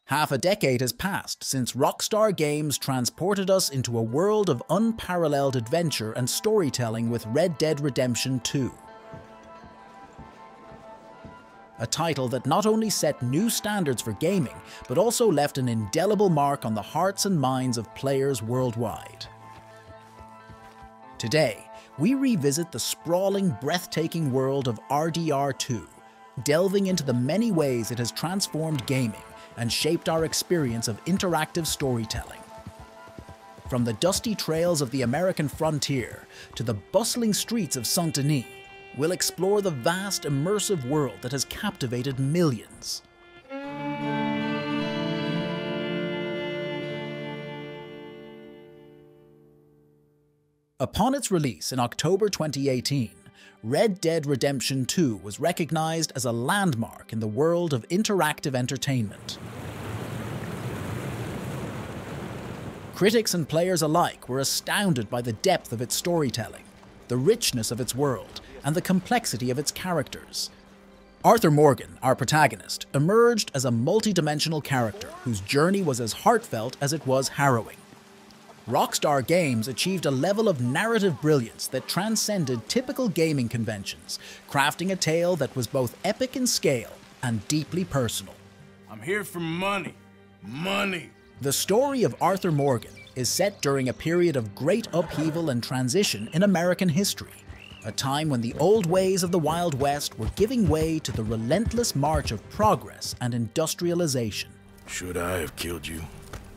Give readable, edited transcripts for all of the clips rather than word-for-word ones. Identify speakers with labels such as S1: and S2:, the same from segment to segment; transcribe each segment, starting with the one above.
S1: Half a decade has passed since Rockstar Games transported us into a world of unparalleled adventure and storytelling with Red Dead Redemption 2. A title that not only set new standards for gaming, but also left an indelible mark on the hearts and minds of players worldwide. Today, we revisit the sprawling, breathtaking world of RDR2, delving into the many ways it has transformed gaming and shaped our experience of interactive storytelling. From the dusty trails of the American frontier to the bustling streets of Saint-Denis, we'll explore the vast, immersive world that has captivated millions. Upon its release in October 2018, Red Dead Redemption 2 was recognized as a landmark in the world of interactive entertainment. Critics and players alike were astounded by the depth of its storytelling, the richness of its world, and the complexity of its characters. Arthur Morgan, our protagonist, emerged as a multi-dimensional character whose journey was as heartfelt as it was harrowing. Rockstar Games achieved a level of narrative brilliance that transcended typical gaming conventions, crafting a tale that was both epic in scale and deeply personal.
S2: I'm here for money. Money.
S1: The story of Arthur Morgan is set during a period of great upheaval and transition in American history, a time when the old ways of the Wild West were giving way to the relentless march of progress and industrialization.
S2: Should I have killed you,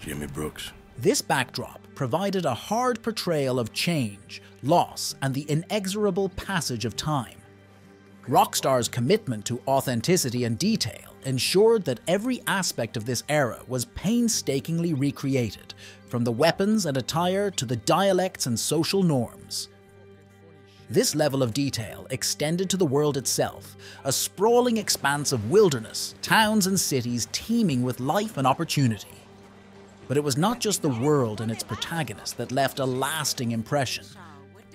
S2: Jimmy Brooks?
S1: This backdrop provided a hard portrayal of change, loss, and the inexorable passage of time. Rockstar's commitment to authenticity and detail ensured that every aspect of this era was painstakingly recreated, from the weapons and attire to the dialects and social norms. This level of detail extended to the world itself, a sprawling expanse of wilderness, towns and cities teeming with life and opportunity. But it was not just the world and its protagonist that left a lasting impression.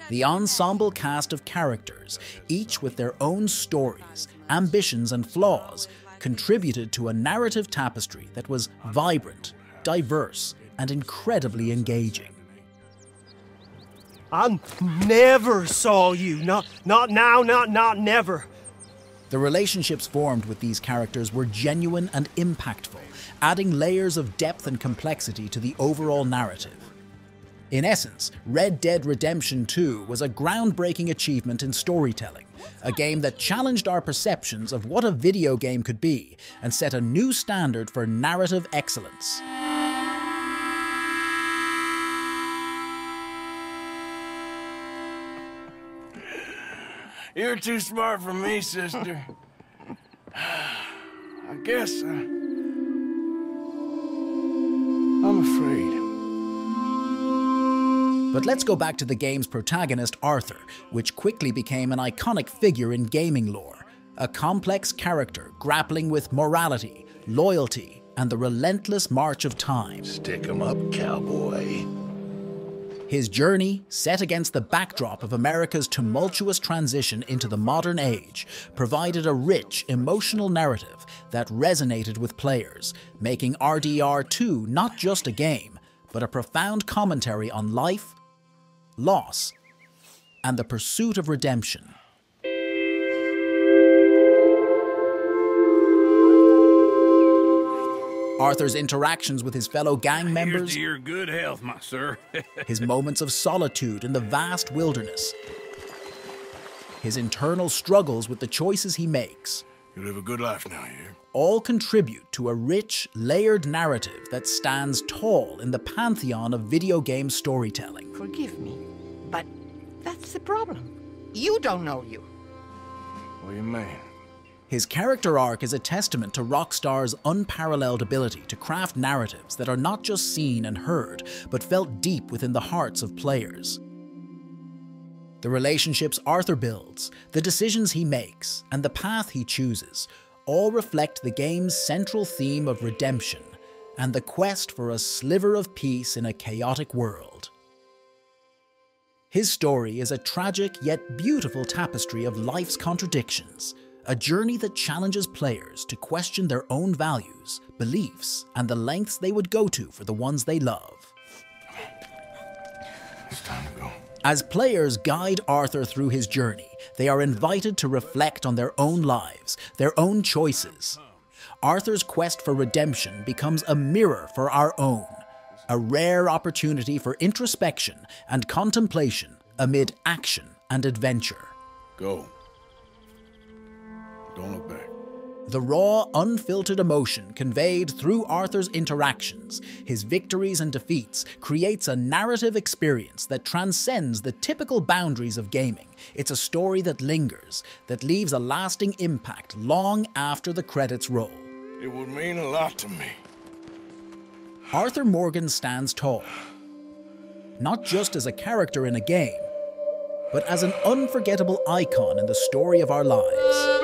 S1: The ensemble cast of characters, each with their own stories, ambitions and flaws, contributed to a narrative tapestry that was vibrant, diverse, and incredibly engaging.
S3: I never saw you. Not now, not never.
S1: The relationships formed with these characters were genuine and impactful, adding layers of depth and complexity to the overall narrative. In essence, Red Dead Redemption 2 was a groundbreaking achievement in storytelling, a game that challenged our perceptions of what a video game could be and set a new standard for narrative excellence.
S2: You're too smart for me, sister. I guess I'm afraid.
S1: But let's go back to the game's protagonist, Arthur, which quickly became an iconic figure in gaming lore, a complex character grappling with morality, loyalty, and the relentless march of time.
S2: Stick 'em up, cowboy.
S1: His journey, set against the backdrop of America's tumultuous transition into the modern age, provided a rich, emotional narrative that resonated with players, making RDR2 not just a game, but a profound commentary on life, loss, and the pursuit of redemption. Arthur's interactions with his fellow gang members,
S2: Here's to your good health, my sir.
S1: his moments of solitude in the vast wilderness, his internal struggles with the choices he makes,
S2: You live a good life now, you hear?
S1: all contribute to a rich, layered narrative that stands tall in the pantheon of video game storytelling.
S4: Forgive me, but that's the problem. You don't know you.
S2: What do you mean?
S1: His character arc is a testament to Rockstar's unparalleled ability to craft narratives that are not just seen and heard, but felt deep within the hearts of players. The relationships Arthur builds, the decisions he makes, and the path he chooses all reflect the game's central theme of redemption and the quest for a sliver of peace in a chaotic world. His story is a tragic yet beautiful tapestry of life's contradictions, a journey that challenges players to question their own values, beliefs, and the lengths they would go to for the ones they love.
S2: It's time to go.
S1: As players guide Arthur through his journey, they are invited to reflect on their own lives, their own choices. Arthur's quest for redemption becomes a mirror for our own, a rare opportunity for introspection and contemplation amid action and adventure.
S2: Go. Don't look back.
S1: The raw, unfiltered emotion conveyed through Arthur's interactions, his victories and defeats, creates a narrative experience that transcends the typical boundaries of gaming. It's a story that lingers, that leaves a lasting impact long after the credits roll.
S2: It would mean a lot to me.
S1: Arthur Morgan stands tall, not just as a character in a game, but as an unforgettable icon in the story of our lives.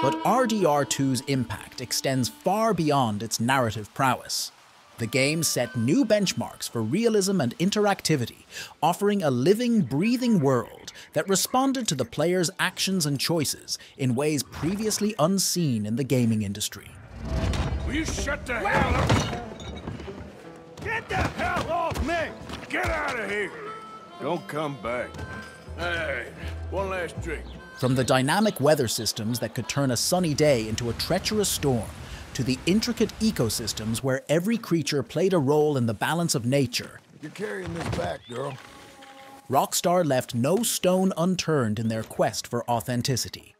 S1: But RDR2's impact extends far beyond its narrative prowess. The game set new benchmarks for realism and interactivity, offering a living, breathing world that responded to the player's actions and choices in ways previously unseen in the gaming industry.
S2: Will you shut the hell up?
S3: Get the hell off me!
S2: Get out of here! Don't come back. Hey, one last drink.
S1: From the dynamic weather systems that could turn a sunny day into a treacherous storm, to the intricate ecosystems where every creature played a role in the balance of nature,
S2: You're carrying this back, girl.
S1: Rockstar left no stone unturned in their quest for authenticity.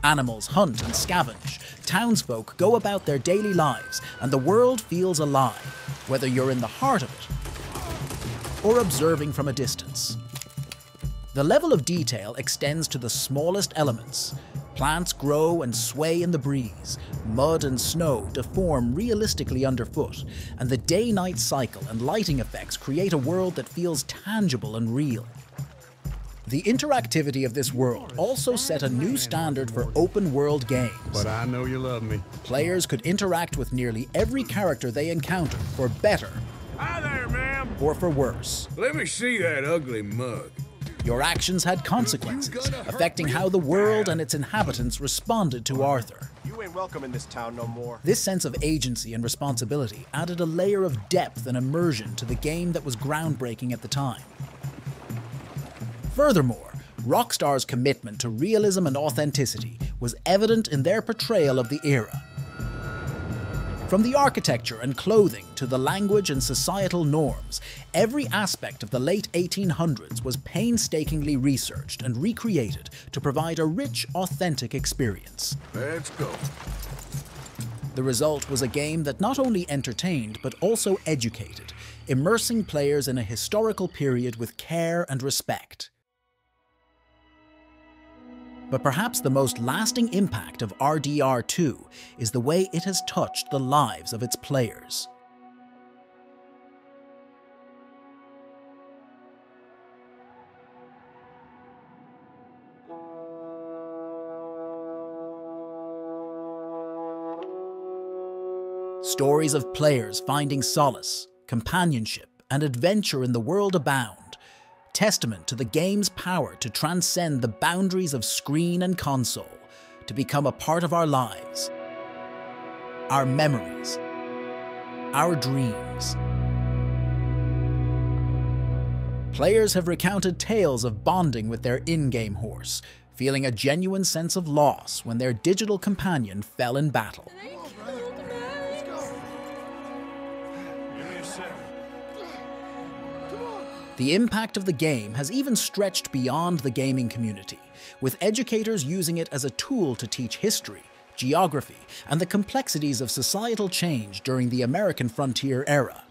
S1: Animals hunt and scavenge, townsfolk go about their daily lives, and the world feels alive, whether you're in the heart of it or observing from a distance. The level of detail extends to the smallest elements. Plants grow and sway in the breeze, mud and snow deform realistically underfoot, and the day-night cycle and lighting effects create a world that feels tangible and real. The interactivity of this world also set a new standard for open-world games.
S2: But I know you love me.
S1: Players could interact with nearly every character they encountered, for better
S2: Hi there, ma'am.
S1: or for worse.
S2: Let me see that ugly mug.
S1: Your actions had consequences, affecting how the world and its inhabitants responded to Arthur.
S3: You ain't welcome in this town no more.
S1: This sense of agency and responsibility added a layer of depth and immersion to the game that was groundbreaking at the time. Furthermore, Rockstar's commitment to realism and authenticity was evident in their portrayal of the era. From the architecture and clothing to the language and societal norms, every aspect of the late 1800s was painstakingly researched and recreated to provide a rich, authentic experience.
S2: Let's go.
S1: The result was a game that not only entertained but also educated, immersing players in a historical period with care and respect. But perhaps the most lasting impact of RDR2 is the way it has touched the lives of its players. Stories of players finding solace, companionship, and adventure in the world abound, testament to the game's power to transcend the boundaries of screen and console, to become a part of our lives, our memories, our dreams. Players have recounted tales of bonding with their in-game horse, feeling a genuine sense of loss when their digital companion fell in battle. The impact of the game has even stretched beyond the gaming community, with educators using it as a tool to teach history, geography, and the complexities of societal change during the American frontier era.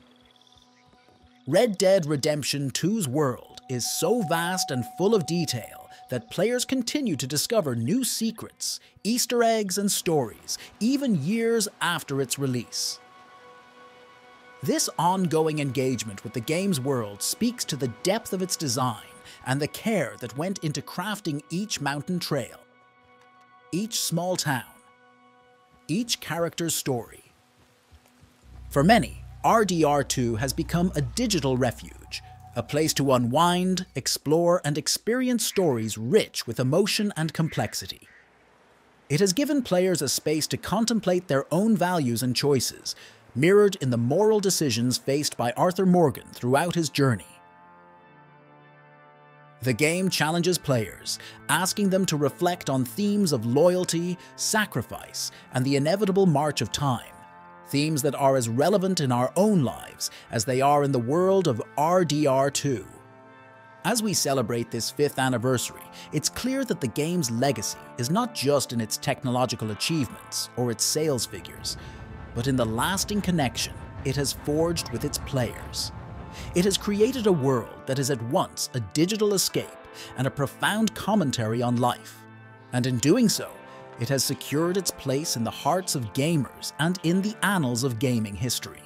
S1: Red Dead Redemption 2's world is so vast and full of detail that players continue to discover new secrets, Easter eggs, and stories, even years after its release. This ongoing engagement with the game's world speaks to the depth of its design and the care that went into crafting each mountain trail, each small town, each character's story. For many, RDR2 has become a digital refuge, a place to unwind, explore, and experience stories rich with emotion and complexity. It has given players a space to contemplate their own values and choices, mirrored in the moral decisions faced by Arthur Morgan throughout his journey. The game challenges players, asking them to reflect on themes of loyalty, sacrifice, and the inevitable march of time, themes that are as relevant in our own lives as they are in the world of RDR2. As we celebrate this 5th anniversary, it's clear that the game's legacy is not just in its technological achievements or its sales figures, but in the lasting connection it has forged with its players. It has created a world that is at once a digital escape and a profound commentary on life. And in doing so, it has secured its place in the hearts of gamers and in the annals of gaming history.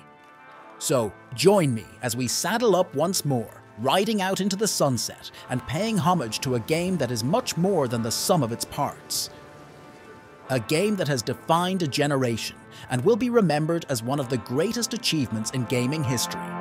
S1: So join me as we saddle up once more, riding out into the sunset and paying homage to a game that is much more than the sum of its parts. A game that has defined a generation and will be remembered as one of the greatest achievements in gaming history.